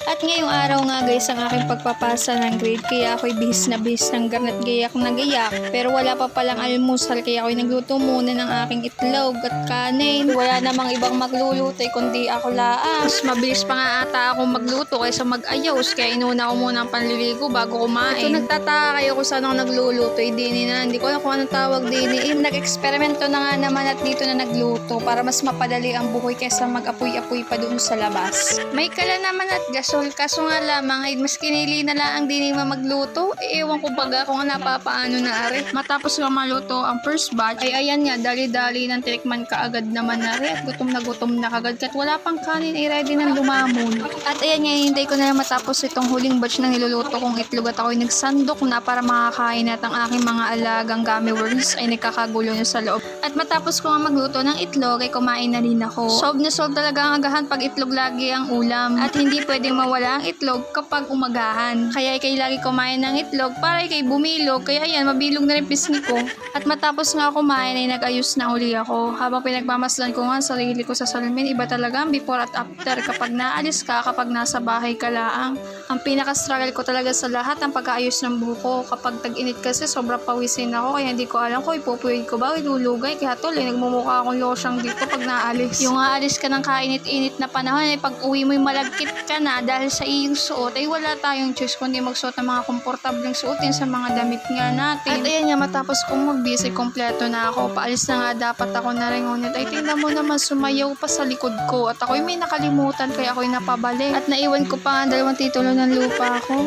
At ngayong araw nga guys ang aking pagpapasa ng grade, kaya ako'y bihis ng garnat gayak na gayak. Pero wala pa palang almusal, kaya ako'y nagluto muna ng aking itlog at kanin. Wala namang ibang magluluto kundi ako laang. Mas mabilis pa nga ata akong magluto kaysa mag-ayos, kaya inuna ko muna ang panliligo bago kumain. Ito nagtataka kayo kung saan ako nagluluto, dini na, hindi ko alam kung anong tawag dini. Nag-eksperimento na nga naman at dito na nagluto para mas mapadali ang buhay kaysa mag-apoy-apoy pa doon sa labas. May kala naman at gasol, kaso nga lamang ay mas kinili na lang ang dini magluto. Ewan ko baga kung napapaano na ari. Matapos nga maluto ang first batch, ay ayan nga, dali-dali ng tinikman kaagad naman na rin. At gutom na kagad, kat wala pang kanin, ay ready ng lumamon. At ayan nga, hintay ko na lang matapos itong huling batch na niluluto kong itlog at ako'y nagsandok na para makakain at ang aking mga alagang gummy worms ay nagkakagulo na sa loob. At matapos ko nga magluto ng itlog ay kumain na rin ako. Solve na solve talaga ang agahan pag itlog lagi ang ulam. At hindi pwedeng mawala ang itlog kapag umagahan. Kaya ikay lagi kumain ng itlog para ikay bumilog. Kaya ayan, mabilog na rin pisngi ko. At matapos nga kumain ay nag-ayos na uli ako. Habang pinagmamasdan ko nga sarili ko sa salamin, iba talaga ang before at after kapag naalis ka, kapag nasa bahay ka laang. Ang pinaka-struggle ko talaga sa lahat ang pag-aayos ng buko. Kapag tag-init kasi sobrang pawisin ako, kaya hindi ko alam kung ipupuwid ko ba o ilulugay. Kaya tuloy, nagmumukha akong losyang dito pag naalis. Yung aalis ka ng kainit-init na panahon, ay pag uwi mo'y malagkit ka na dahil sa iyong suot, ay wala tayong choice kundi magsuot ng mga komportableng suotin sa mga damit nga natin. At ayan nga, matapos kong mag-busy, kompleto na ako. Paalis na nga dapat ako na rin ngunit ay tingnan mo naman, sumayaw pa sa likod ko at ako'y may nakalimutan kaya ako'y napabalik. At naiwan ko pa nga 2 titulo ng lupa ako.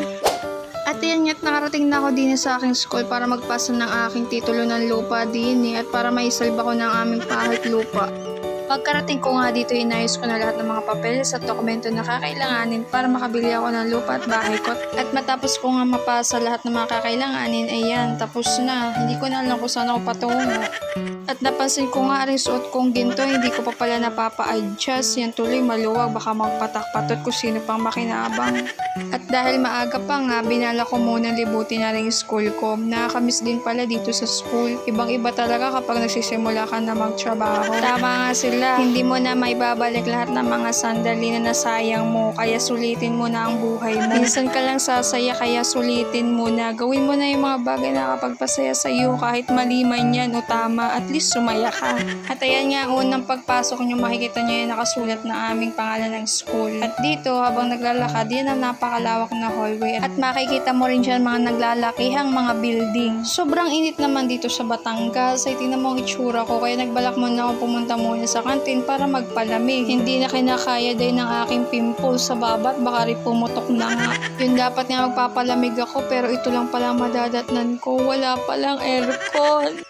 At yan nga't nakarating na ako din sa aking school para magpasa ng aking titulo ng lupa din at para maisalba ko ng aming pahit lupa. Pagkarating ko nga dito, inayos ko na lahat ng mga papeles at dokumento na kakailanganin para makabili ako ng lupa at bahay ko. At matapos ko nga mapasa lahat ng mga kakailanganin, ayan, tapos na. Hindi ko na alam kung saan ako patungo. At napansin ko nga rin suot kong ginto, hindi ko pa pala napapa-adjust. Yan tuloy maluwag, baka magpatak-patot kung sino pang makinabang. At dahil maaga pa nga, binala ko muna libutin na rin yung school ko. Nakakamiss din pala dito sa school. Ibang-iba talaga kapag nagsisimula ka na magtrabaho. Tama nga sila, hindi mo na may babalik lahat ng mga sandali na nasayang mo. Kaya sulitin mo na ang buhay mo. Minsan ka lang sasaya, kaya sulitin mo na. Gawin mo na yung mga bagay na kapagpasaya sa iyo. Kahit mali man yan o tama, at least sumaya ka. At ayan nga, unang pagpasok nyo, makikita nyo yung nakasulat na aming pangalan ng school. At dito, habang naglalakad, yan ang napakalawak na hallway. At makikita mo rin dyan mga naglalakihang mga building. Sobrang init naman dito sa Batangas. Ay tingnan mo ang itsura ko. Kaya nagbalak muna ako pumunta muna sa kantin para magpalamig. Hindi na kinakaya din ng aking pimples sa babat. Baka rin pumutok na nga. Yun dapat nga magpapalamig ako, pero ito lang pala madadatnan ko. Wala palang aircon.